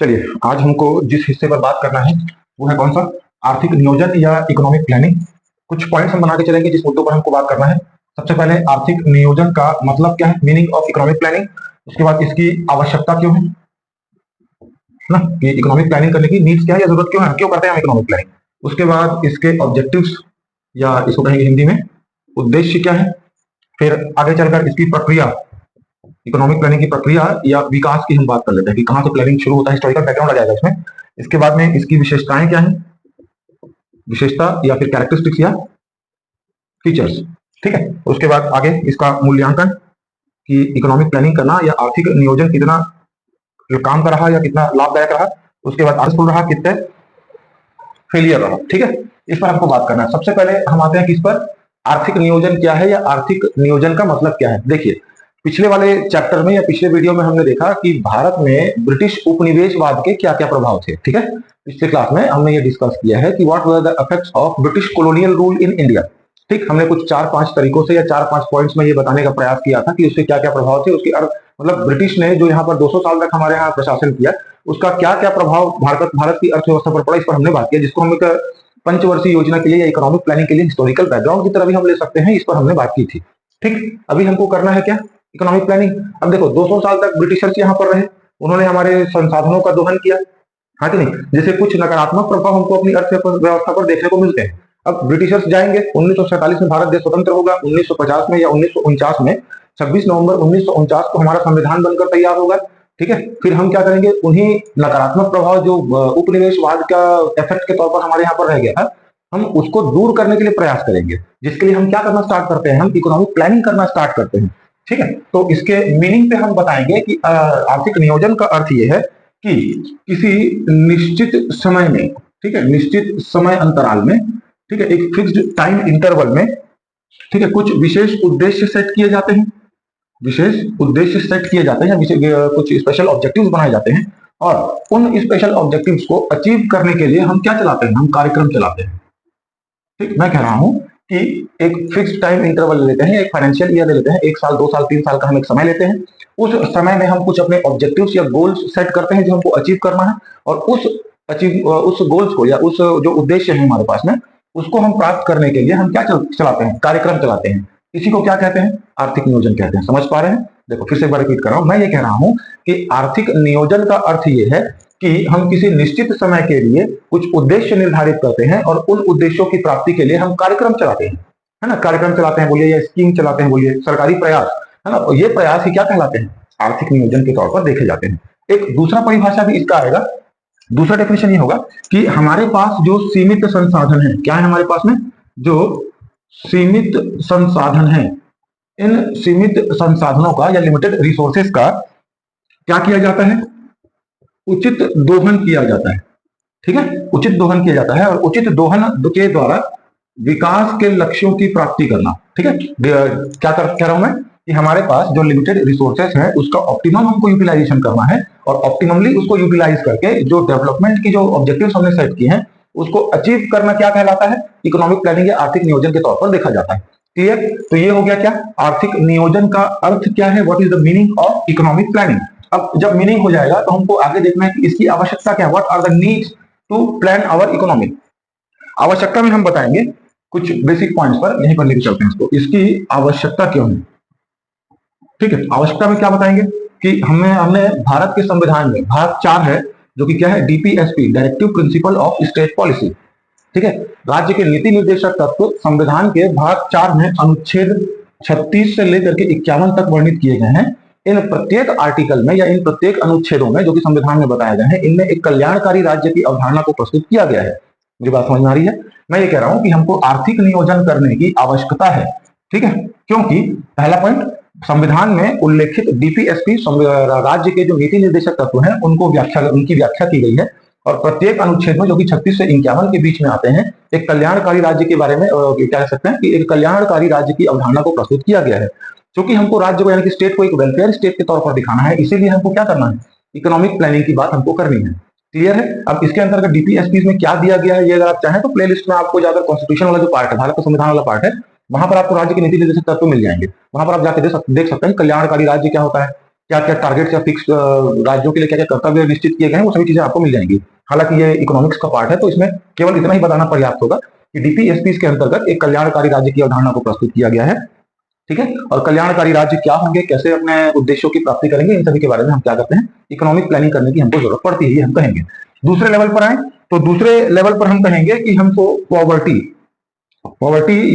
चलिए, आज हमको जिस हिस्से पर बात करना है वो है कौन सा, आर्थिक नियोजन या इकोनॉमिक प्लानिंग। कुछ पॉइंट्स हम बना के चलेंगे जिस मुद्दों पर हमको बात करना है। सबसे पहले आर्थिक नियोजन का मतलब क्या है, मीनिंग ऑफ इकोनॉमिक प्लानिंग। उसके बाद इसकी आवश्यकता क्यों है ना, कि इकोनॉमिक प्लानिंग करने की नीड्स क्या है या जरूरत क्यों है, क्यों करते हैं हम इकोनॉमिक प्लानिंग। उसके बाद इसके ऑब्जेक्टिव्स या इसको कहेंगे हिंदी में उद्देश्य क्या है। फिर आगे चलकर इसकी प्रक्रिया, इकोनॉमिक प्लानिंग की प्रक्रिया या विकास की हम बात कर लेते हैं कि कहां से प्लानिंग शुरू होता है, हिस्टोरिकल बैकग्राउंड आ जाएगा इसमें। इसके बाद में इसकी विशेषताएं क्या है, विशेषता या फिर कैरेक्टरिस्टिक्स या फीचर्स, ठीक है। उसके बाद आगे इसका मूल्यांकन कि इकोनॉमिक प्लानिंग करना या आर्थिक नियोजन कितना काम का रहा या कितना लाभदायक रहा। उसके बाद सक्सेसफुल रहा, कितने फेलियर रहा, ठीक है। इस पर हमको बात करना है। सबसे पहले हम आते हैं किस पर, आर्थिक नियोजन क्या है या आर्थिक नियोजन का मतलब क्या है। देखिए, पिछले वाले चैप्टर में या पिछले वीडियो में हमने देखा कि भारत में ब्रिटिश उपनिवेशवाद के क्या क्या प्रभाव थे, ठीक है। पिछले क्लास में हमने ये डिस्कस किया है कि what were the effects of British colonial rule in India, ठीक। हमने कुछ 4-5 तरीकों से या 4-5 पॉइंट्स में ये बताने का प्रयास किया था कि उससे क्या क्या प्रभाव थे, उसकी मतलब ब्रिटिश ने जो यहाँ पर 200 साल तक हमारे यहाँ प्रशासन किया, उसका क्या क्या प्रभाव भारत की अर्थव्यवस्था पर पड़ा, इस पर हमने बात किया, जिसको हम एक पंचवर्षीय योजना के लिए या इकोनॉमिक प्लानिंग के लिए हिस्टोरिकल बैकग्राउंड की तरह भी हम ले सकते हैं। इस पर हमने बात की थी, ठीक। अभी हमको करना है क्या, इकोनॉमिक प्लानिंग। अब देखो, 200 साल तक ब्रिटिशर्स यहाँ पर रहे, उन्होंने हमारे संसाधनों का दोहन किया, हाँ कि नहीं। जैसे कुछ नकारात्मक प्रभाव हमको अपनी अर्थव्यवस्था पर देखने को मिलते हैं। अब ब्रिटिशर्स जाएंगे, 1947 में भारत देश स्वतंत्र होगा, 1950 में या 1949 में 26 नवंबर 1949 को हमारा संविधान बनकर तैयार होगा, ठीक है। फिर हम क्या करेंगे, उन्हीं नकारात्मक प्रभाव जो उपनिवेशवाद का इफेक्ट के तौर पर हमारे यहाँ पर रह गया था, हम उसको दूर करने के लिए प्रयास करेंगे। जिसके लिए हम क्या करना स्टार्ट करते हैं, हम इकोनॉमिक प्लानिंग करना स्टार्ट करते हैं, ठीक है। तो इसके मीनिंग पे हम बताएंगे कि आर्थिक नियोजन का अर्थ ये है कि किसी निश्चित समय में, ठीक है, निश्चित समय अंतराल में, ठीक है, एक फिक्स्ड टाइम इंटरवल में, ठीक है, कुछ विशेष उद्देश्य सेट किए जाते हैं, विशेष उद्देश्य सेट किए जाते हैं, कुछ स्पेशल ऑब्जेक्टिव्स बनाए जाते हैं, और उन स्पेशल ऑब्जेक्टिव्स को अचीव करने के लिए हम क्या चलाते हैं, हम कार्यक्रम चलाते हैं, ठीक। मैं कह रहा हूं कि एक फिक्स्ड टाइम इंटरवल लेते हैं, एक फाइनेंशियल ईयर ले लेते हैं, 1 साल 2 साल 3 साल का हम एक समय लेते हैं। उस समय में हम कुछ अपने ऑब्जेक्टिव्स या गोल्स सेट करते हैं जो हमको अचीव करना है, और उस गोल्स को या उस जो उद्देश्य है हमारे पास में, उसको हम प्राप्त करने के लिए हम क्या चलाते हैं, कार्यक्रम चलाते हैं। इसी को क्या कहते हैं, आर्थिक नियोजन कहते हैं। समझ पा रहे हैं। देखो, फिर से एक बार रिपीट कर रहा हूं, मैं ये कह रहा हूं कि आर्थिक नियोजन का अर्थ ये है कि हम किसी निश्चित समय के लिए कुछ उद्देश्य निर्धारित करते हैं और उन उद्देश्यों की प्राप्ति के लिए हम कार्यक्रम चलाते हैं, है ना। कार्यक्रम चलाते हैं बोलिए या स्कीम चलाते हैं बोलिए, सरकारी प्रयास, है ना। और ये प्रयास ही क्या कहलाते हैं, आर्थिक नियोजन के तौर पर देखे जाते हैं। एक दूसरा परिभाषा भी इसका आएगा, दूसरा डेफिनेशन ये होगा कि हमारे पास जो सीमित संसाधन है, क्या है हमारे पास में, जो सीमित संसाधन है, इन सीमित संसाधनों का या लिमिटेड रिसोर्सेस का क्या किया जाता है, उचित दोहन किया जाता है, ठीक है। उचित दोहन किया जाता है, और उचित दोहन के द्वारा विकास के लक्ष्यों की प्राप्ति करना, ठीक है। क्या कह रहा हूं मैं कि हमारे पास जो लिमिटेड रिसोर्सेस है उसका ऑप्टिमम हमको यूटिलाइजेशन करना है, और ऑप्टिममली उसको यूटिलाइज करके जो डेवलपमेंट की जो ऑब्जेक्टिव्स हमने सेट किए हैं उसको अचीव करना क्या कहलाता है, इकोनॉमिक प्लानिंग या आर्थिक नियोजन के तौर पर देखा जाता है। क्लियर। तो ये हो गया क्या, आर्थिक नियोजन का अर्थ क्या है, what is the meaning of economic planning. अब जब मीनिंग हो जाएगा तो हमको आगे देखना है कि इसकी आवश्यकता क्या है, what are the needs to plan our economy. आवश्यकता में हम बताएंगे कुछ बेसिक पॉइंट्स पर, यहीं पर लेके चलते हैं इसको, इसकी आवश्यकता क्यों है, ठीक है। आवश्यकता में क्या बताएंगे कि हमने भारत के संविधान में भाग 4 है, जो कि क्या है, DPSP, directive principle of state policy, ठीक है। राज्य के नीति निर्देशक तत्व संविधान के भाग 4 में अनुच्छेद 36 से लेकर के 51 तक वर्णित किए गए हैं। इन प्रत्येक आर्टिकल में या इन प्रत्येक अनुच्छेदों में जो कि संविधान में बताए गए हैं, इनमें एक कल्याणकारी राज्य की अवधारणा को प्रस्तुत किया गया है। मुझे बात समझ में आ रही है। मैं ये कह रहा हूं कि हमको आर्थिक नियोजन करने की आवश्यकता है, ठीक है, क्योंकि पहला पॉइंट, संविधान में उल्लेखित डीपीएसपी राज्य के जो नीति निर्देशक तत्व हैं उनकी व्याख्या की गई है, और प्रत्येक अनुच्छेद में जो कि 36 से 51 के बीच में आते हैं, एक कल्याणकारी राज्य के बारे में क्या कह सकते हैं कि एक कल्याणकारी राज्य की अवधारणा को प्रस्तुत किया गया है। क्योंकि हमको राज्य को यानी कि स्टेट को एक वेलफेयर स्टेट के तौर पर दिखाना है, इसीलिए हमको क्या करना है, इकोनॉमिक प्लानिंग की बात हमको करनी है। क्लियर है। अब इसके अंतर्गत डीपीएसपी में क्या दिया गया है, ये अगर आप चाहें तो प्लेलिस्ट में आपको जाकर कॉन्स्टिट्यूशन वाला जो पार्ट है, भारत का संविधान वाला पार्ट है, वहां पर आपको राज्य के नीति निर्देशक तत्व मिल जाएंगे। वहां पर आप जाकर देख सकते हैं कल्याणकारी राज्य क्या होता है, क्या क्या टारगेट्स या फिक्स राज्यों के लिए क्या क्या कर्तव्य निश्चित किए गए हैं, वो सभी चीजें आपको मिल जाएंगी। हालांकि ये इकोनॉमिक्स का पार्ट है, तो इसमें केवल इतना ही बताना पर्याप्त होगा कि डीपीएसपी के अंतर्गत एक कल्याणकारी राज्य की अवधारणा को प्रस्तुत किया गया है। ठीक है, और कल्याणकारी राज्य क्या होंगे, कैसे अपने उद्देश्यों की प्राप्ति करेंगे, इन सभी के बारे में हम क्या करते हैं, इकोनॉमिक प्लानिंग करने की हमको जरूरत पड़ती है, ये हम कहेंगे। दूसरे लेवल पर आए तो दूसरे लेवल पर हम कहेंगे कि हमको पॉवर्टी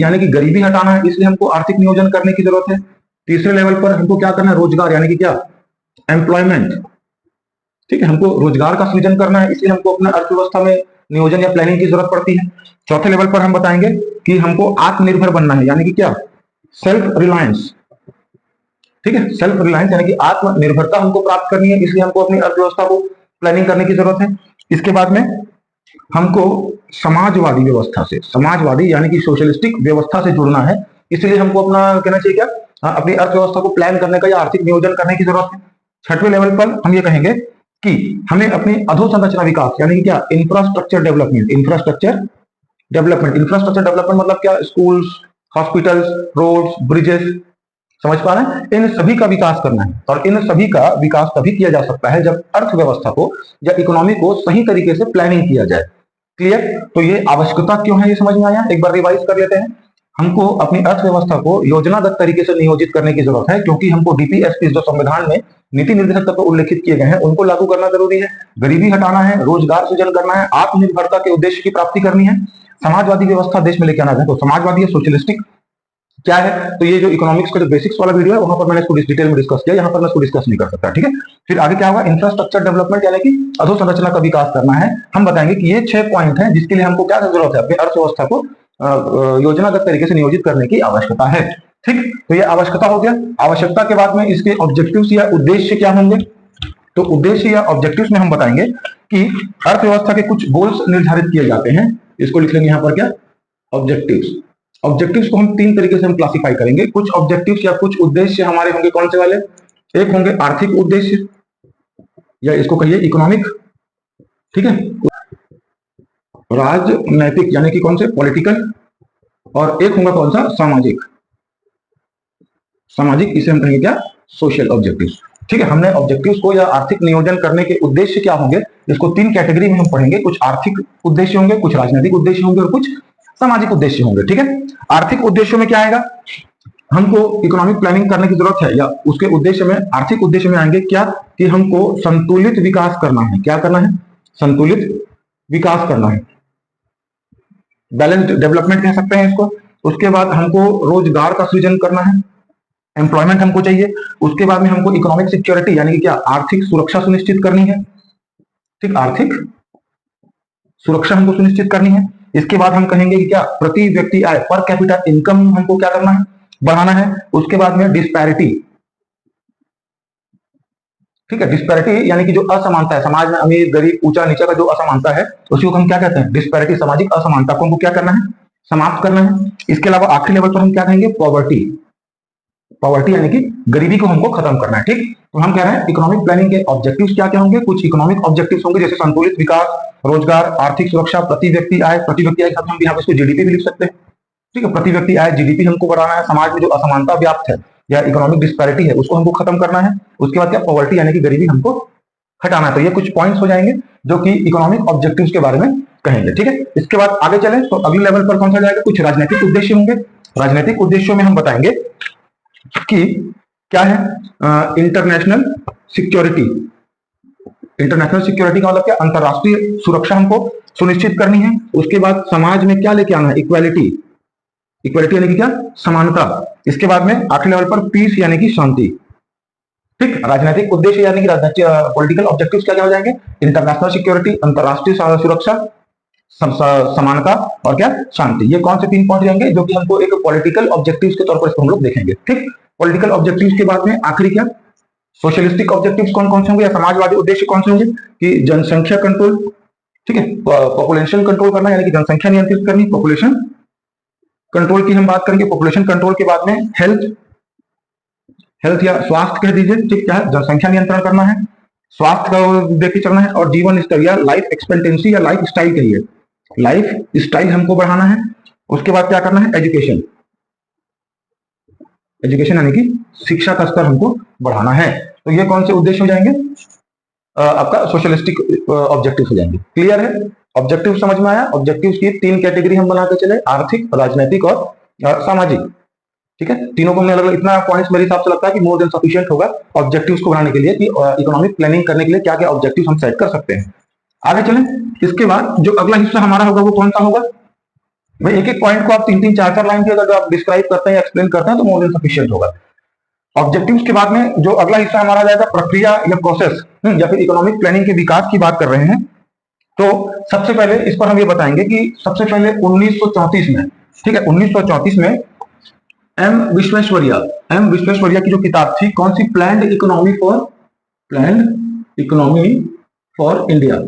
यानी कि गरीबी हटाना है, इसलिए हमको आर्थिक नियोजन करने की जरूरत है। तीसरे लेवल पर हमको क्या करना है, रोजगार यानी कि क्या, एम्प्लॉयमेंट। ठीक है, हमको रोजगार का सृजन करना है, इसलिए हमको अपने अर्थव्यवस्था में नियोजन या प्लानिंग की जरूरत पड़ती है। चौथे लेवल पर हम बताएंगे कि हमको आत्मनिर्भर बनना है, यानी कि क्या, सेल्फ रिलायंस। ठीक है, सेल्फ रिलायंस यानी कि आत्मनिर्भरता हमको प्राप्त करनी है, इसलिए हमको अपनी अर्थव्यवस्था को प्लानिंग करने की जरूरत है। इसके बाद में हमको समाजवादी व्यवस्था से, समाजवादी यानी कि सोशलिस्टिक व्यवस्था से जुड़ना है, इसलिए हमको अपना कहना चाहिए क्या, अपनी अर्थव्यवस्था को प्लान करने का या आर्थिक नियोजन करने की जरूरत है। छठवें लेवल पर हम ये कहेंगे कि हमें अपनी अधोसंरचना विकास यानी कि क्या, इंफ्रास्ट्रक्चर डेवलपमेंट। इंफ्रास्ट्रक्चर डेवलपमेंट मतलब क्या, स्कूल्स, हॉस्पिटल्स, रोड्स, ब्रिजेस, समझ पा रहे हैं, इन सभी का विकास करना है। और इन सभी का विकास तभी किया जा सकता है जब अर्थव्यवस्था को या इकोनॉमी को सही तरीके से प्लानिंग किया जाए। क्लियर, तो ये आवश्यकता क्यों है, ये समझ में आया। एक बार रिवाइज कर लेते हैं। हमको अपनी अर्थव्यवस्था को योजनागत तरीके से नियोजित करने की जरूरत है, क्योंकि हमको डीपीएसपी जो संविधान में नीति निर्देशक तत्व उल्लेखित किए गए हैं उनको लागू करना जरूरी है। गरीबी हटाना है, रोजगार सृजन करना है, आत्मनिर्भरता के उद्देश्य की प्राप्ति करनी है, समाजवादी व्यवस्था देश में लेके आना है। तो समाजवादी या सोशलिस्टिक क्या है, तो ये जो इकोनॉमिक्स का जो बेसिक्स वाला वीडियो है वहां पर मैंने इसको डिटेल में डिस्कस किया, यहाँ पर मैं इसको डिस्कस नहीं कर सकता। ठीक है, फिर आगे क्या होगा, इंफ्रास्ट्रक्चर डेवलपमेंट यानी कि अधोसंरचना का विकास करना है। हम बताएंगे कि ये 6 पॉइंट है जिसके लिए हमको क्या जरूरत है, अपनी अर्थव्यवस्था को योजनागत तरीके से नियोजित करने की आवश्यकता है। ठीक, तो ये आवश्यकता हो गया। आवश्यकता के बाद में इसके ऑब्जेक्टिव्स या उद्देश्य क्या होंगे, तो उद्देश्य या ऑब्जेक्टिव्स में हम बताएंगे कि अर्थव्यवस्था के कुछ गोल्स निर्धारित किए जाते हैं, इसको लिख लेंगे यहाँ पर क्या, ऑब्जेक्टिव्स। ऑब्जेक्टिव्स को हम 3 तरीके से हम क्लासिफाई करेंगे। कुछ ऑब्जेक्टिव्स या कुछ उद्देश्य हमारे होंगे कौन से वाले, एक होंगे आर्थिक उद्देश्य या इसको कहिए इकोनॉमिक, ठीक है, राजनैतिक यानी कि कौन से, पॉलिटिकल, और एक होगा कौन सा, सामाजिक। सामाजिक इसे हम कहेंगे क्या, सोशल ऑब्जेक्टिव्स। ठीक है, हमने ऑब्जेक्टिव्स को या आर्थिक नियोजन करने के उद्देश्य क्या होंगे, इसको 3 कैटेगरी में हम पढ़ेंगे। कुछ आर्थिक उद्देश्य होंगे, कुछ राजनीतिक उद्देश्य होंगे और कुछ सामाजिक उद्देश्य होंगे। ठीक है, आर्थिक उद्देश्यों में क्या आएगा, हमको इकोनॉमिक प्लानिंग करने की जरूरत है, या उसके उद्देश्य में, आर्थिक उद्देश्य में आएंगे क्या, कि हमको संतुलित विकास करना है। क्या करना है, संतुलित विकास करना है, बैलेंस्ड डेवलपमेंट कह सकते हैं इसको। उसके बाद हमको रोजगार का सृजन करना है, एम्प्लॉयमेंट हमको चाहिए। उसके बाद में हमको इकोनॉमिक सिक्योरिटी यानी कि क्या, आर्थिक सुरक्षा सुनिश्चित करनी है। ठीक, आर्थिक सुरक्षा हमको सुनिश्चित करनी है। इसके बाद हम कहेंगे कि क्या, प्रति व्यक्ति आय, पर कैपिटा इनकम हमको क्या करना है, बढ़ाना है। उसके बाद में डिस्पैरिटी, ठीक है, डिस्पैरिटी यानी कि जो असमानता है समाज में, अमीर गरीब ऊंचा नीचा का जो असमानता है उसी को हम क्या कहते हैं, डिस्पैरिटी, सामाजिक असमानता को हमको क्या करना है, समाप्त करना है। इसके अलावा आखिरी लेवल पर हम क्या कहेंगे, पॉवर्टी। पॉवर्टी यानी कि गरीबी को हमको खत्म करना है। ठीक, तो हम कह रहे हैं इकोनॉमिक प्लानिंग के ऑब्जेक्टिव्स क्या क्या होंगे, कुछ इकोनॉमिक ऑब्जेक्टिव्स होंगे जैसे संतुलित विकास, रोजगार, आर्थिक सुरक्षा, प्रति व्यक्ति आय। प्रति व्यक्ति आय हम यहाँ पे इसको जीडीपी भी लिख सकते हैं। ठीक है, प्रति व्यक्ति आय, जीडीपी हमको बढ़ाना है। समाज में जो असमानता व्याप्त है या इकोनॉमिक डिस्पैरिटी है उसको हमको खत्म करना है। उसके बाद क्या, पॉवर्टी यानी कि गरीबी हमको हटाना है। तो ये कुछ पॉइंट्स हो जाएंगे जो कि इकोनॉमिक ऑब्जेक्टिव्स के बारे में कहेंगे। ठीक है, इसके बाद आगे चले तो अगले लेवल पर कौन सा जाएगा, कुछ राजनीतिक उद्देश्य होंगे। राजनीतिक उद्देश्यों में हम बताएंगे कि क्या है, इंटरनेशनल सिक्योरिटी। इंटरनेशनल सिक्योरिटी का मतलब क्या, अंतरराष्ट्रीय सुरक्षा हमको सुनिश्चित करनी है। उसके बाद समाज में क्या लेके आना है, इक्वालिटी। इक्वालिटी यानी कि क्या, समानता। इसके बाद में आखिरी लेवल पर पीस यानी कि शांति। ठीक, राजनीतिक उद्देश्य यानी कि पॉलिटिकल ऑब्जेक्टिव्स क्या क्या हो जाएंगे, इंटरनेशनल सिक्योरिटी, अंतरराष्ट्रीय सुरक्षा, समानता और क्या, शांति। ये कौन से 3 पॉइंट जाएंगे जो कि हमको एक पॉलिटिकल ऑब्जेक्टिव्स के तौर पर इसको हम लोग देखेंगे। ठीक, पॉलिटिकल ऑब्जेक्टिव्स के बाद में आखिरी क्या, सोशलिस्टिक ऑब्जेक्टिव्स कौन कौन से होंगे या समाजवादी उद्देश्य कौन से होंगे, कि जनसंख्या कंट्रोल। ठीक है, पॉपुलेशन कंट्रोल करना यानी कि जनसंख्या नियंत्रित करनी, पॉपुलेशन कंट्रोल की हम बात करेंगे। पॉपुलेशन कंट्रोल के बाद में हेल्थ या स्वास्थ्य कह दीजिए। ठीक, क्या है, जनसंख्या नियंत्रण करना है, स्वास्थ्य का देख के चलना है, और जीवन स्तर या लाइफ एक्सपेक्टेंसी या लाइफ स्टाइल कहिए, लाइफ स्टाइल हमको बढ़ाना है। उसके बाद क्या करना है, एजुकेशन। एजुकेशन यानी कि शिक्षा का स्तर हमको बढ़ाना है। तो ये कौन से उद्देश्य हो जाएंगे? आपका सोशलिस्टिक ऑब्जेक्टिव हो जाएंगे। क्लियर है? ऑब्जेक्टिव समझ में आया? ऑब्जेक्टिव की 3 कैटेगरी हम बना के चले, आर्थिक, राजनीतिक और सामाजिक। ठीक है, तीनों को हमने अलग अलग, इतना पॉइंट्स मेरे हिसाब से लगता है कि मोर देन सफिशिएंट होगा ऑब्जेक्टिव्स को बनाने के लिए, कि इकोनॉमिक प्लानिंग करने के लिए क्या क्या ऑब्जेक्टिव हम सेट कर सकते हैं। आगे चलें। इसके बाद जो अगला हिस्सा हमारा होगा वो कौन सा होगा? भाई एक एक पॉइंट को आप 3-3, 4-4 लाइन की अगर आप डिस्क्राइब करते हैं, एक्सप्लेन करते हैं तो मोर देन सफिशिएंट होगा। ऑब्जेक्टिव्स के बाद में जो अगला हिस्सा हमारा जाएगा प्रक्रिया या प्रोसेस, या फिर इकोनॉमिक प्लानिंग के विकास की बात कर रहे हैं। तो सबसे पहले इस पर हम ये बताएंगे कि सबसे पहले 1934 में, ठीक है, 1934 में एम विश्वेश्वरैया की जो किताब थी, कौन सी? Planned economy for India.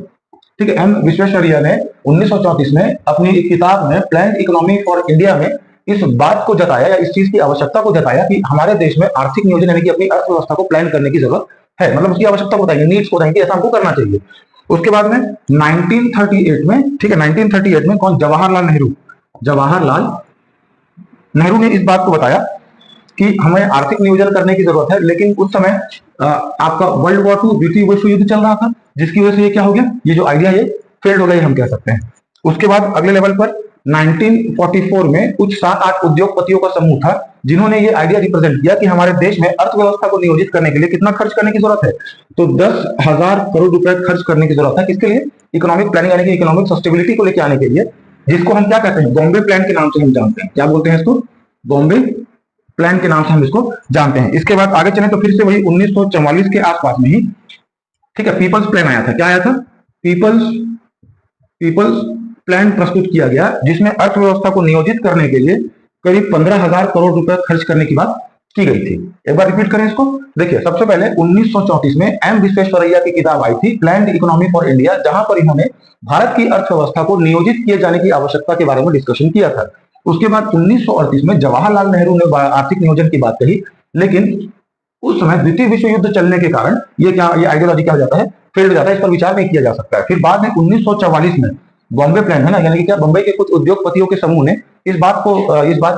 ठीक है, एम विश्वेश्वरैया ने 1934 में अपनी एक किताब में प्लान्ड इकोनॉमी फॉर इंडिया में इस बात को जताया, या इस चीज की आवश्यकता को जताया कि हमारे देश में आर्थिक नियोजन यानी कि अपनी अर्थव्यवस्था को प्लान करने की जरूरत है, मतलब उसकी आवश्यकता को बताएंगे, नीड्स को बताएंगे, ऐसा हमको करना चाहिए। उसके बाद में 1938 में, ठीक है, 1938 में कौन? जवाहरलाल नेहरू ने इस बात को बताया कि हमें आर्थिक नियोजन करने की जरूरत है, लेकिन उस समय आपका वर्ल्ड वॉर 2, द्वितीय विश्व युद्ध चल रहा था, जिसकी वजह से ये क्या हो गया, ये जो आइडिया ये फेल्ड हो गया, हम कह सकते हैं। उसके बाद अगले लेवल पर 1944 में कुछ 7-8 उद्योगपतियों का समूह था, जिन्होंने ये आइडिया रिप्रेजेंट किया कि हमारे देश में अर्थव्यवस्था को नियोजित करने के लिए कितना खर्च करने की जरूरत है, तो 10,000 करोड़ रुपए खर्च करने की जरूरत है। किसके लिए? इकोनॉमिक प्लानिंग यानी कि इकोनॉमिक सस्टेबिलिटी को लेकर आने के लिए, जिसको हम क्या कहते हैं? बॉम्बे प्लान के नाम से हम जानते हैं। क्या बोलते हैं इसको? बॉम्बे प्लान के नाम से हम इसको जानते हैं। इसके बाद आगे चले तो फिर से वही 1944 के आसपास में ही, ठीक है, पीपल्स प्लान आया था। क्या आया था? पीपल्स प्लान प्रस्तुत किया गया, जिसमें अर्थव्यवस्था को नियोजित करने के लिए करीब 15,000 करोड़ रुपए खर्च करने की बात की गई थी। एक बार रिपीट करें इसको। देखिए, सबसे पहले 1934 में एम विश्वेश्वरैया की किताब आई थी प्लान्ड इकोनॉमी फॉर इंडिया, जहां पर इन्होंने भारत की अर्थव्यवस्था को नियोजित किए जाने की आवश्यकता के बारे में डिस्कशन किया था। उसके बाद 1938 में जवाहरलाल नेहरू ने आर्थिक नियोजन की बात कही, लेकिन उस समय द्वितीय विश्व युद्ध चलने के कारण ये आइडियोलॉजी क्या हो जाता है? फेल्ड हो जाता है, इस पर विचार नहीं किया जा सकता है। फिर बाद में 1944 में बॉम्बे प्लान है ना, यानी कि क्या, बंबई के कुछ उद्योगपतियों के समूह ने इस बात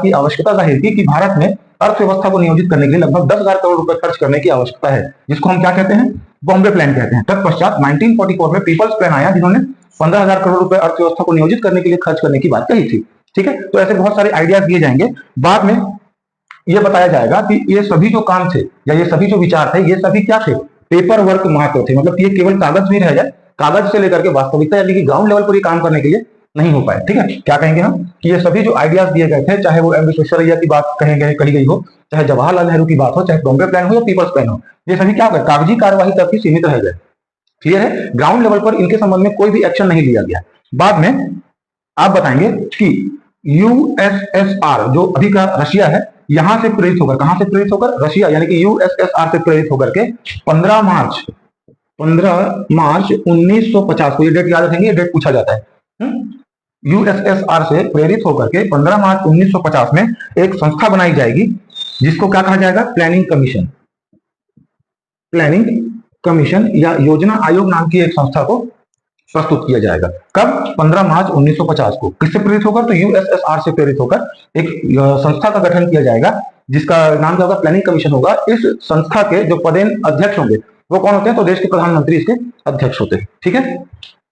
की आवश्यकता जाहिर की कि भारत में अर्थव्यवस्था को नियोजित करने के लिए लगभग 10,000 करोड़ रुपए खर्च करने की आवश्यकता है, जिसको हम क्या कहते हैं? बॉम्बे प्लान कहते हैं। तत्पश्चात 1944 में पीपल्स प्लान आया, जिन्होंने 15,000 करोड़ रुपए अर्थव्यवस्था को नियोजित करने के लिए खर्च करने की बात कही थी। ठीक है, तो ऐसे बहुत सारे आइडियाज दिए जाएंगे। बाद में यह बताया जाएगा कि ये सभी जो काम थे या ये सभी जो विचार थे, ये सभी क्या थे? पेपर वर्क महत्व थे, मतलब ये केवल कागज में रह जाए, कागज से लेकर के वास्तविकता यानी कि ग्राउंड लेवल पर ये काम करने के लिए नहीं हो पाए। ठीक है, क्या कहेंगे हम कि ये सभी जो आइडियाज दिए गए थे, चाहे वो एम विश्वेश्वरैया की बात कही गई हो, चाहे जवाहरलाल नेहरू की बात हो, चाहे बॉम्बे प्लान हो या पीपल्स प्लान हो, ये सभी क्या हो? कागजी कार्यवाही तक ही सीमित रह गए। क्लियर है? ग्राउंड लेवल पर इनके संबंध में कोई भी एक्शन नहीं लिया गया। बाद में आप बताएंगे कि यूएसएसआर जो अभी का रशिया है, यहां से प्रेरित होकर, कहां से प्रेरित होकर? रशिया यानी कि यूएसएसआर से प्रेरित होकर के 15 मार्च 1950 को, ये डेट याद रखेंगे, ये डेट पूछा जाता है। यूएसएसआर से प्रेरित होकर के 15 मार्च 1950 में एक संस्था बनाई जाएगी, जिसको क्या कहा जाएगा? प्लानिंग कमीशन या योजना आयोग नाम की एक संस्था को प्रस्तुत किया जाएगा। कब? 15 मार्च 1950 को। किससे प्रेरित होकर? तो यूएसएसआर से प्रेरित होकर एक संस्था का गठन किया जाएगा, जिसका नाम क्या होगा? प्लानिंग कमीशन होगा। इस संस्था के जो पदेन अध्यक्ष होंगे वो कौन होते हैं? तो देश के प्रधानमंत्री इसके अध्यक्ष होते हैं। ठीक है,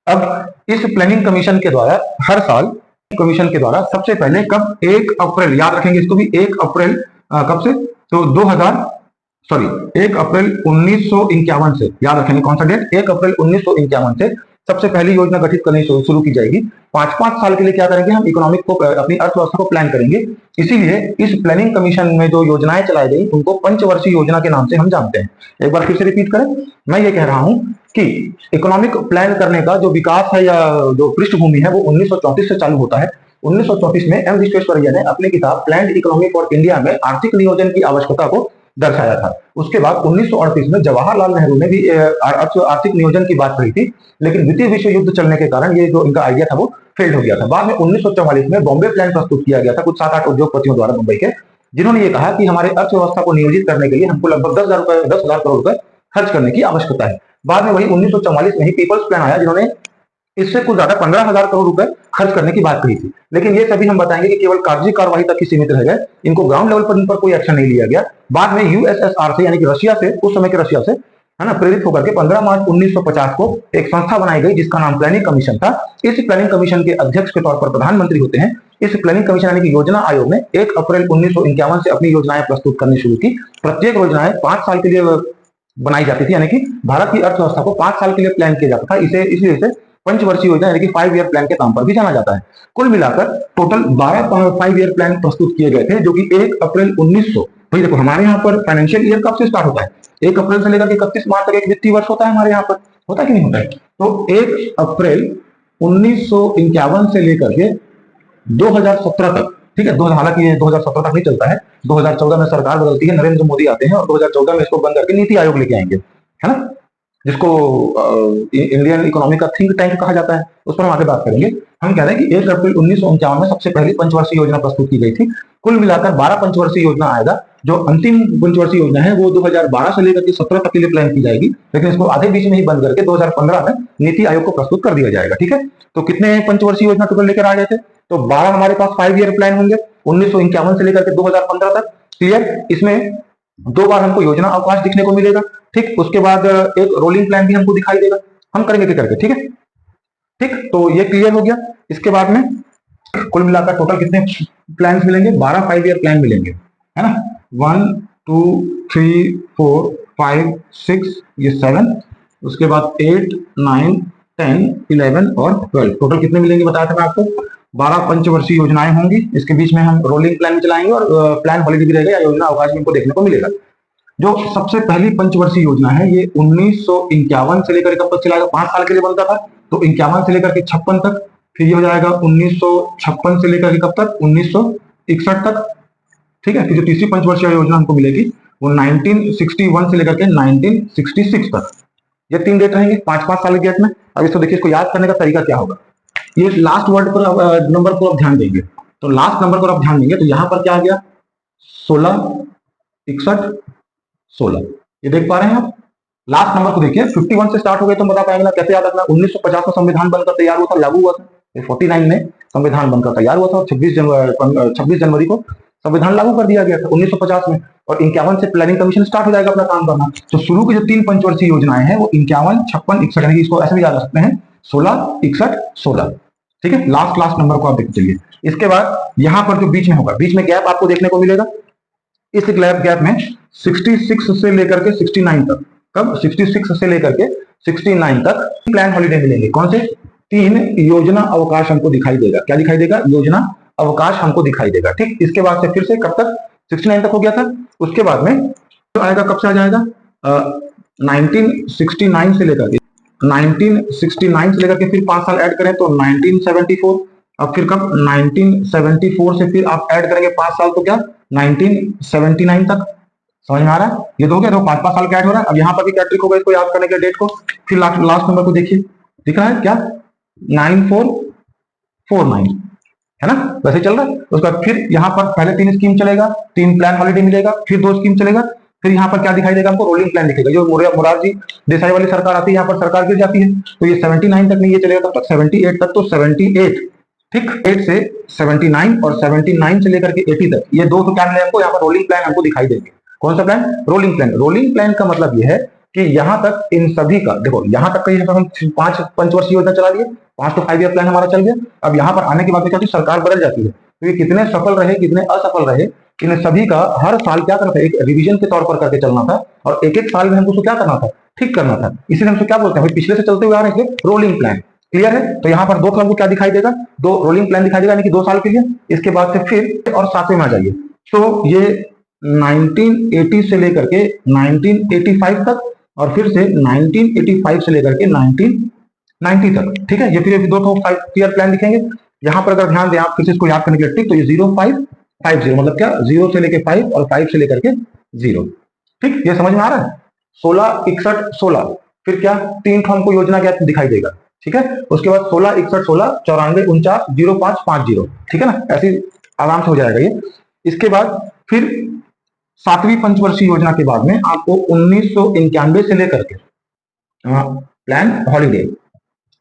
अब इस प्लानिंग कमीशन के द्वारा हर साल सबसे पहले कब? 1 अप्रैल, याद रखेंगे इसको भी, 1 अप्रैल कब से? तो 1 अप्रैल 1951 से, याद रखेंगे कौन सा डेट? 1 अप्रैल 1951 से सबसे पहली योजना गठित करनी शुरू की जाएगी। 5-5 साल के लिए क्या करेंगे हम? इकोनॉमिक को, अपनी अर्थव्यवस्था को प्लान करेंगे। इसीलिए इस प्लानिंग कमीशन में जो योजनाएं चलाई गई उनको पंचवर्षीय योजना के नाम से हम जानते हैं। एक बार फिर से रिपीट करें, मैं ये कह रहा हूं कि इकोनॉमिक प्लान करने का जो विकास है या जो पृष्ठभूमि है वो 1934 से चालू होता है। 1934 में एम विश्वेश्वरैया ने अपनी किताब प्लान्ड इकोनॉमी फॉर इंडिया में आर्थिक नियोजन की आवश्यकता को दर्शाया था। उसके बाद 1938 में जवाहरलाल नेहरू ने भी आर्थिक नियोजन की बात कही थी, लेकिन द्वितीय विश्व युद्ध चलने के कारण ये जो इनका आइडिया था वो फेल्ड हो गया था। बाद में 1944 में बॉम्बे प्लान प्रस्तुत किया गया था कुछ 7-8 उद्योगपतियों द्वारा मुंबई के, जिन्होंने ये कहा कि हमारे अर्थव्यवस्था को नियोजित करने के लिए हमको लगभग 10,000 करोड़ रुपए खर्च करने की आवश्यकता है। बाद में वही 1944 में ही पीपल्स प्लान आया, जिन्होंने इससे कुछ ज्यादा 15,000 करोड़ रुपए खर्च करने की बात कही थी। लेकिन ये सभी हम बताएंगे कि केवल कागजी कार्यवाही तक ही सीमित रह गए, इनको ग्राउंड लेवल पर इन पर कोई एक्शन नहीं लिया गया। बाद में यूएसएसआर से यानी कि रशिया से, उस समय के रशिया से है ना, प्रेरित होकर के 15 मार्च 1950 को एक संस्था बनाई गई जिसका नाम प्लानिंग कमीशन था। इस प्लानिंग कमीशन के अध्यक्ष के तौर पर प्रधानमंत्री होते हैं। इस प्लानिंग कमीशन यानी कि योजना आयोग ने 1 अप्रैल 1951 से अपनी योजनाएं प्रस्तुत करनी शुरू की। प्रत्येक योजनाएं 5 साल के लिए बनाई जाती थी, यानी कि भारत की अर्थव्यवस्था को 5 साल के लिए प्लान किया जाता था। इसे इसलिए इसे पंचवर्षीय योजना यानी कि 5 ईयर प्लान के नाम पर भी जाना जाता है। कुल मिलाकर टोटल 12 5 ईयर प्लान प्रस्तुत किए गए थे, जो कि 1 अप्रैल 1900, भाई देखो हमारे यहाँ पर फाइनेंशियल ईयर कब से स्टार्ट होता है? 1 अप्रैल से लेकर 31 मार्च तक एक वित्तीय वर्ष होता है हमारे यहाँ पर, होता है कि नहीं होता है? तो 1 अप्रैल 1951 से लेकर के 2017 तक, ठीक है, हालांकि ये 2017 तक नहीं चलता है, 2014 में सरकार बदलती है, नरेंद्र मोदी आते हैं और 2014 में इसको बंद करके नीति आयोग लेके आएंगे, है ना, जिसको इंडियन इकोनॉमी का थिंक टैंक कहा जाता है। उस पर हम आगे बात करेंगे। हम कह रहे हैं कि 1 अप्रैल 1951 में सबसे पहली पंचवर्षीय योजना प्रस्तुत की गई थी। कुल मिलाकर 12 पंचवर्षीय योजना आएगा। जो अंतिम पंचवर्षीय योजना है वो 2012 से लेकर के 17 तक के लिए प्लान की जाएगी, लेकिन इसको आधे बीच में ही बंद करके 2015 में नीति आयोग को प्रस्तुत कर दिया जाएगा। ठीक है, तो कितने पंचवर्षीय योजना टोटल लेकर आ गए थे? तो 12 हमारे पास 5 ईयर प्लान होंगे 1951 से लेकर के 2015 तक। क्लियर? इसमें 2 बार हमको योजना अवकाश दिखने को मिलेगा। ठीक, उसके बाद एक रोलिंग प्लान भी हमको दिखाई देगा, हम करेंगे कि करके, ठीक है। ठीक, तो ये क्लियर हो गया। इसके बाद में कुल मिलाकर टोटल कितने प्लान मिलेंगे? 12 5 ईयर प्लान मिलेंगे, है ना। 1 2 3 4 5 6, ये 7, उसके बाद 8 9 10 11 और 12, टोटल कितने मिलेंगे बताया था मैं आपको? 12 पंचवर्षीय योजनाएं होंगी। इसके बीच में हम रोलिंग प्लान भी चलाएंगे और प्लान हॉलिडे भी रहेगा या योजना अवकाश भी हमको देखने को मिलेगा। जो सबसे पहली पंचवर्षीय योजना है ये 1951 से लेकर कब तक चलाएगा? 5 साल के लिए बनता था, तो 51 से लेकर के 56 तक। फिर ये हो जाएगा 1956 से लेकर के कब तक? 1961 तक। ठीक है, फिर जो तीसरी पंचवर्षीय योजना हमको मिलेगी वो 1961 से लेकर के 1966 तक। ये 3 डेट रहेंगे 5-5 साल के गैप में। अब इसको देखिए, इसको याद करने का तरीका क्या होगा। ये लास्ट वर्ड पर नंबर को आप ध्यान देंगे, तो लास्ट नंबर पर आप ध्यान देंगे तो यहां पर क्या आ गया? 16 61 16, ये देख पा रहे हैं आप? लास्ट नंबर को देखिए, 51 से स्टार्ट हो गए तो बता पाएंगे ना, कैसे याद रखना? 1950 में संविधान बनकर तैयार हुआ था, लागू हुआ था। 49 में संविधान बनकर तैयार हुआ था और 26 जनवरी को संविधान लागू कर दिया गया था 1950 में। और 51 से प्लानिंग कमीशन स्टार्ट हो जाएगा अपना काम करना। तो शुरू की जो 3 पंचवर्षीय योजनाएं हैं वो 51 56 61, यानी इसको ऐसे भी याद रख सकते हैं 16 61 16। ठीक है, लास्ट नंबर को आप देखते चलिए। इसके बाद यहां पर जो बीच में होगा, बीच में गैप आपको देखने को मिलेगा। इस गैप में 66 से लेकर के 69 तक, कब? 66 से लेकर के 69 तक प्लान हॉलिडे मिलेंगे। कौन से? 3 योजना अवकाश हमको दिखाई देगा। क्या दिखाई देगा? योजना अवकाश हमको दिखाई देगा। ठीक, इसके बाद से फिर से कब तक? 69 तक हो गया था। उसके बाद में तो आएगा, कब से आ जाएगा? 1969 से लेकर के 1969 से लेकर के फिर 5 साल ऐड करें तो 1974। अब फिर कब? 1974 से फिर आप ऐड करेंगे 5 साल, तो क्या? 1979 तक। समझ में आ रहा है? ये दो क्या, 5-5 साल का ऐड हो रहा है। अब यहाँ पर भी क्या ट्रिक होगा इसको याद करने के डेट को? फिर लास्ट नंबर को देखिए, दिख रहा है क्या? 9449, है ना, वैसे चल रहा है। उसके बाद फिर यहाँ पर पहले 3 स्कीम चलेगा, 3 प्लान हॉलिडे मिलेगा, फिर 2 स्कीम चलेगा, फिर यहाँ पर क्या दिखाई देगा हमको? रोलिंग प्लान दिखेगा। जो मोरारजी देसाई वाली सरकार आती है, यहाँ पर सरकार गिर जाती है, तो ये 79 तक नहीं, ये चलेगा तब तक 78 तक। तो 78, ठीक, 8 से 79 और 79 से लेकर के 80 तक, ये 2 तो क्या मिले हमको? यहाँ पर रोलिंग प्लान हमको दिखाई देंगे। कौन सा plan? Rolling plan. Rolling plan का मतलब यह है कि यहां तक इन सभी का, देखो यहां तक कहीं हम 5 पंचवर्षीय योजना चला लिए, 5 तो 5 ईयर प्लान हमारा चल गया। अब यहां पर आने के बाद क्या, सरकार बदल जाती है, तो ये कितने सफल रहे कितने असफल रहे, इन सभी का हर साल क्या करना था? एक रिवीजन के तौर पर करके चलना था और एक साल में हमको क्या करना था? ठीक करना था। इसीलिए हमसे क्या बोलते हैं, पिछले से चलते हुए आ रहे थे, रोलिंग प्लान। क्लियर है? तो यहाँ पर 2 हमको क्या दिखाई देगा? 2 रोलिंग प्लान दिखाई देगा, यानी कि 2 साल के लिए। इसके बाद से फिर और 7वें में आ जाइए, तो ये 1980 से लेकर के 1985 तक और फिर से 1985 से लेकर के 1990 तक। ठीक है, ये फिर 2 5 ईयर प्लान दिखेंगे। यहां पर अगर ध्यान दें आप, फिर से इसको याद करने के लिए, ठीक, तो ये 0550 मतलब क्या? 0 से लेकर 5 और 5 से लेकर के 0। ठीक, ये समझ में आ रहा है? 16 61 16, फिर क्या? 3 हमको योजना क्या दिखाई देगा। ठीक है, उसके बाद 16 61 16 94 49 05 50। ठीक है ना, ऐसे आराम से हो जाएगा ये। इसके बाद फिर 7वीं पंचवर्षीय योजना के बाद में आपको 1991 से लेकर के प्लान हॉलिडे,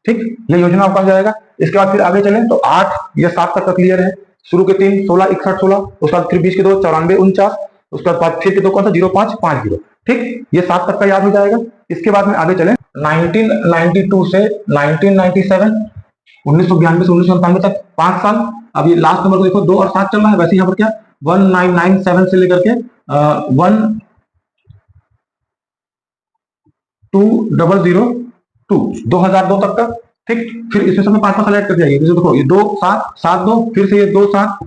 ठीक, ये योजना अवकाश जाएगा। इसके बाद फिर आगे चलें तो 8 या 7 तक का क्लियर है। शुरू के 3 16 61 16, उसके बाद फिर 20 के 2 94 49, उसके बाद फिर के 2 कौन सा 05 50। ठीक, ये 7 तक का याद हो जाएगा। इसके बाद में आगे चलें 1992 से 1997, 1992 से 1997 तक 5 साल। अब ये लास्ट नंबर को देखो 2 और 7 चल रहा है, वैसे यहाँ पर क्या 1997 से लेकर के 2002 तक का। ठीक, फिर इसमें सब में 5 साल ऐड कर जाइए। देखो ये 2 7 7 2, फिर से ये 2 7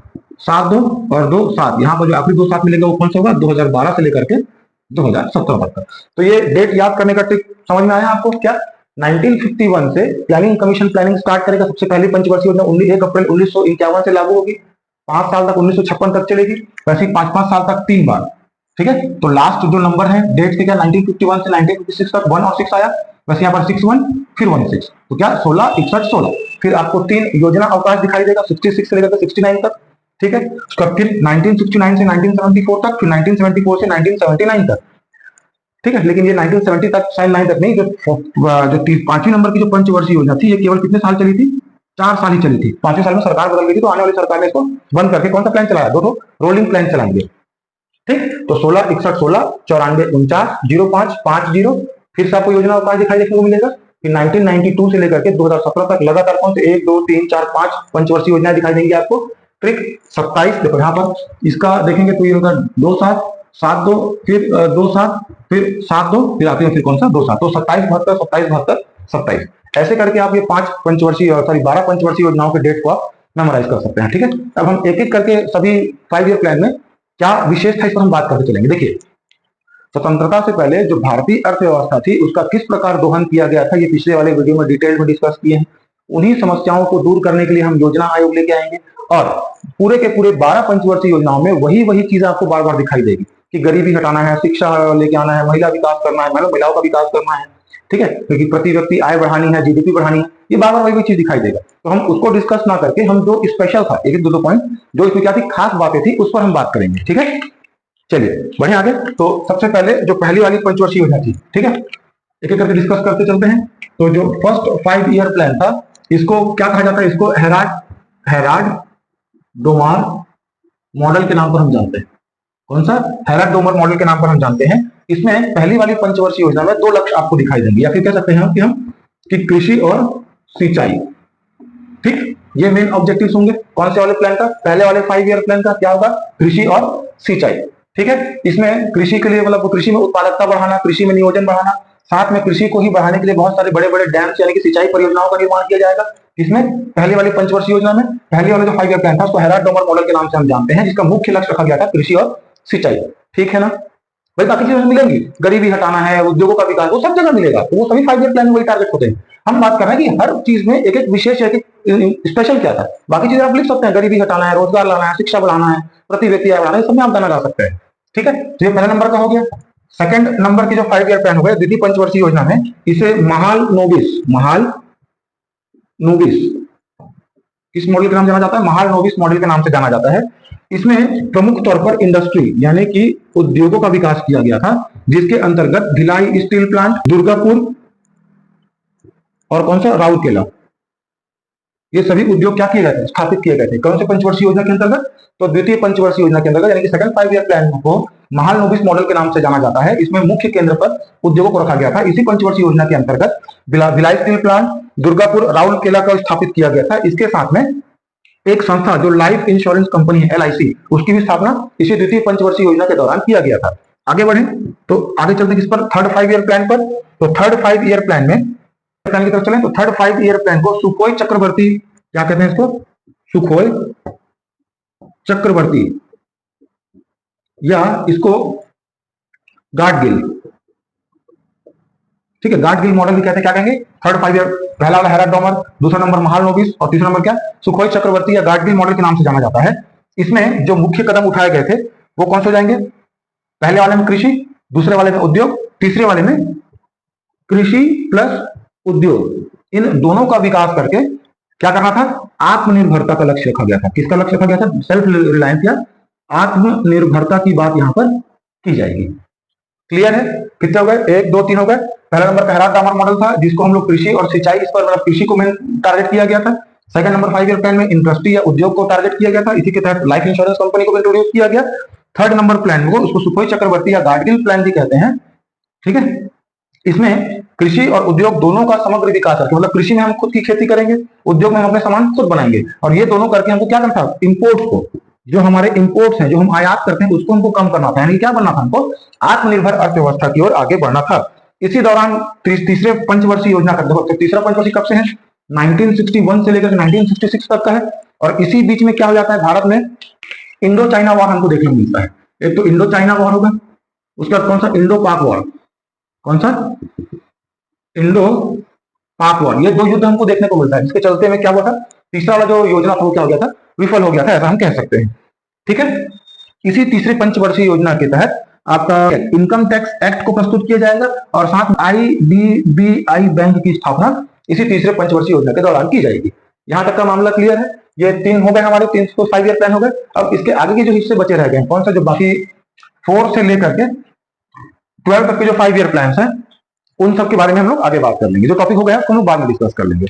7 2 और 2 7, यहाँ पर जो आखिरी 2 7 मिलेगा वो कौन सा होगा 2012 से लेकर के 2017 तक का। तो ये डेट याद करने का ट्रिक समझ में आया आपको क्या? 1951 से प्लानिंग कमीशन प्लानिंग स्टार्ट करेगा। सबसे पहली पंचवर्षीय योजना 1 अप्रैल 1951 से लागू होगी, 5 साल तक 1956 तक चलेगी, वैसे ही 5-5 साल तक 3 बार। ठीक है, तो लास्ट जो नंबर है डेट के क्या 1951 से 1956 तक 1 और 6 आया, वैसे यहाँ पर 61 फिर 16, तो क्या 16 61 16। फिर आपको 3 योजना अवकाश दिखाई देगा 66 से लेकर 69 तक। ठीक है, उसका फिर 1969 से 1974 तक, फिर 1974 से 1979 तक। ठीक है, लेकिन ये 1970 तक 79 तक नहीं, जो 5वीं नंबर की जो पंचवर्षीय योजना थी ये केवल कितने साल चली थी? 4 साल ही चली थी। 5वें साल में सरकार बदल गई थी, तो आने वाली सरकार ने इसको बंद करके कौन सा प्लान चलाया? 2 रोलिंग प्लान चलाएंगे। ठीक, तो 16 61 16 94 49 05 50, फिर से आपको योजना अवकाश दिखाई देखने को मिलेगा। फिर 1992 से लेकर के 2017 तक लगातार कौन से 1 2 3 4 5 पंचवर्षीय योजना दिखाई देंगी आपको। ट्रिक 27 देखो यहाँ पर इसका देखेंगे तो ये होगा 2 7 7 2, फिर 2 7, फिर 7 2, फिर आते हैं फिर कौन सा 2 7, तो 27 72 27 72 27। ऐसे करके आप ये 5 पंचवर्षीय 12 पंचवर्षीय योजनाओं के डेट को आप मेमोराइज कर सकते हैं। ठीक है, अब हम एक एक करके सभी 5 ईयर प्लान में क्या विशेष था इस पर हम बात करते चलेंगे। देखिए, स्वतंत्रता से पहले जो भारतीय अर्थव्यवस्था थी उसका किस प्रकार दोहन किया गया था, ये पिछले वाले वीडियो में डिटेल में डिस्कस किए हैं। उन्हीं समस्याओं को दूर करने के लिए हम योजना आयोग लेके आएंगे और पूरे के पूरे 12 पंचवर्षीय योजनाओं में वही चीज आपको बार बार दिखाई देगी कि गरीबी हटाना है, शिक्षा लेके आना है, महिला विकास करना है, महिलाओं का विकास करना है। ठीक है, क्योंकि प्रति व्यक्ति आय बढ़ानी है, जीडीपी बढ़ानी है, ये बार बार वही चीज दिखाई देगा। तो हम उसको डिस्कस ना करके हम जो स्पेशल था एक 2 पॉइंट जो इसमें क्या थी खास बातें थी उस पर हम बात करेंगे। ठीक है, चलिए बढ़िया आगे। तो सबसे पहले जो पहली वाली पंचवर्षीय योजना थी, ठीक है, एक एक करके डिस्कस करते चलते हैं। तो जो फर्स्ट 5 ईयर प्लान था इसको क्या कहा जाता है? इसको हेराल्ड डोमार मॉडल के नाम पर हम जानते हैं। कौन सा? हेराल्ड डोमार मॉडल के नाम पर हम जानते हैं। इसमें पहली वाली पंचवर्षीय योजना में 2 लक्ष्य आपको दिखाई देंगे, या फिर कह सकते हैं कि कृषि और सिंचाई। ठीक, ये मेन ऑब्जेक्टिव्स होंगे कौन से वाले प्लान का? पहले वाले 5 ईयर प्लान का क्या होगा? कृषि और सिंचाई। ठीक है, इसमें कृषि के लिए मतलब कृषि में उत्पादकता बढ़ाना, कृषि में नियोजन बढ़ाना, साथ में कृषि को ही बढ़ाने के लिए बहुत सारे बड़े बड़े डैम्स यानी कि सिंचाई परियोजनाओं का निर्माण किया जाएगा। इसमें पहले वाली पंचवर्षीय योजना में पहले वाला जो 5 ईयर प्लान था उसको हेराल्ड डोमार मॉडल के नाम से हम जानते हैं, जिसका मुख्य लक्ष्य रखा गया था कृषि और सिंचाई। ठीक है ना भाई, बाकी चीजें मिलेंगी, गरीबी हटाना है, उद्योगों का विकास, वो सब जगह मिलेगा, तो वो सभी 5 ईयर प्लान में वही टारगेट होते हैं। हम बात कर रहे हैं कि हर चीज में एक एक विशेष एक स्पेशल क्या था। बाकी चीजें आप लिख सकते हैं, गरीबी हटाना है, रोजगार लाना है, शिक्षा बढ़ाना है, प्रति व्यक्ति आय बढ़ाना है, सब में आप गाना गा सकते हैं। ठीक है, तो ये पहला नंबर का हो गया। सेकंड नंबर की जो 5 ईयर प्लान हो गया द्वितीय पंचवर्षीय योजना में, इसे महाल नोबिस किस मॉडल के नाम जाना जाता है? महाल नोबिस मॉडल के नाम से जाना जाता है। इसमें प्रमुख तौर पर इंडस्ट्री यानी कि उद्योगों का विकास किया गया था, जिसके अंतर्गत भिलाई स्टील प्लांट, दुर्गापुर और कौन सा राउरकेला, ये सभी उद्योग क्या किए गए थे? स्थापित किए गए थे। कौन से पंचवर्षीय योजना के अंतर्गत? तो द्वितीय पंचवर्षीय योजना के अंतर्गत, यानी कि सेकंड 5 ईयर प्लान को महाल नोबिस मॉडल के नाम से जाना जाता है। इसमें मुख्य केंद्र पर उद्योगों को रखा गया था। इसी पंचवर्षीय योजना के अंतर्गत भिलाई स्टील प्लांट, दुर्गापुर, राउरकेला का स्थापित किया गया था। इसके साथ में एक संस्था जो लाइफ इंश्योरेंस कंपनी है LIC, उसकी भी स्थापना इसी द्वितीय पंचवर्षीय योजना के दौरान किया गया था। आगे बढ़े तो आगे चलते किस पर? थर्ड 5 ईयर प्लान पर। तो थर्ड 5 ईयर प्लान में प्लान की तरफ चलें तो थर्ड 5 ईयर प्लान को सुखोई चक्रवर्ती, क्या कहते हैं इसको? सुखोई चक्रवर्ती, या इसको गाडगिल, ठीक है, गाडगिल मॉडल भी कहते हैं। क्या कहेंगे? थर्ड 5 ईयर, पहला वाला हेराल्ड डोमर, दूसरा नंबर महाल नोबिस और तीसरा नंबर क्या? सुखोई चक्रवर्ती या गाडगिल मॉडल के नाम से जाना जाता है। इसमें जो मुख्य कदम उठाए गए थे वो कौन से हो जाएंगे? पहले वाले में कृषि, दूसरे वाले में उद्योग, तीसरे वाले में कृषि प्लस उद्योग, इन दोनों का विकास करके क्या करना था? आत्मनिर्भरता का लक्ष्य रखा गया था। किसका लक्ष्य रखा गया था? सेल्फ रिलायंस या आत्मनिर्भरता की बात यहां पर की जाएगी। क्लियर है? कितने हो गए? 1 2 3 हो गए। पहला नंबर खैरात डामर मॉडल था, जिसको हम लोग कृषि और सिंचाई, इस पर मतलब कृषि को मेन टारगेट किया गया था। सेकंड नंबर 5 ईयर प्लान में इंडस्ट्री या उद्योग को टारगेट किया गया था, इसी के तहत लाइफ इंश्योरेंस कंपनी को इंट्रोड्यूस किया गया। थर्ड नंबर प्लान को उसको सुखोई चक्रवर्ती या गाडगिल प्लान भी कहते हैं, ठीक है। इसमें कृषि और उद्योग दोनों का समग्र विकास है, मतलब कृषि में हम खुद की खेती करेंगे, उद्योग में हम अपने सामान खुद बनाएंगे, और ये दोनों करके हमको क्या करना था? इंपोर्ट्स को, जो हमारे इंपोर्ट्स हैं, जो हम आयात करते हैं, उसको हमको कम करना था, यानी क्या बनना था? हमको आत्मनिर्भर अर्थव्यवस्था की ओर आगे बढ़ना था। इसी दौरान तीसरे पंचवर्षीय योजना का, देखो तो तीसरा पंचवर्षीय कब से है? 1961 से लेकर 1966 तक का है। और इसी बीच में क्या हो जाता है? भारत में इंडो चाइना वॉर हमको देखने को मिलता है। एक तो इंडो चाइना वॉर होगा, उसके बाद कौन सा? इंडो पाक वॉर। कौन सा? इंडो पाक वॉर। ये 2 युद्ध हमको देखने को मिलता है, इसके चलते में क्या हुआ था? तीसरा वाला जो योजना था वो क्या हो गया था? विफल हो गया था, ऐसा हम कह सकते हैं, ठीक है। इसी तीसरे पंचवर्षीय योजना के तहत आपका इनकम टैक्स एक्ट को प्रस्तुत किया जाएगा, और साथ IDBI बैंक की स्थापना इसी तीसरे पंचवर्षीय योजना के दौरान की जाएगी। यहां तक का मामला क्लियर है? ये 3 हो गए हमारे, 3 तो 5 ईयर प्लान हो गए। अब इसके आगे के जो हिस्से बचे रह गए, कौन सा? जो बाकी 4 से लेकर के 12 तक के जो 5 ईयर प्लान है, उन सब के बारे में हम लोग आगे बात कर लेंगे। जो टॉपिक हो गया उसको हम लोग बाद में डिस्कस कर लेंगे।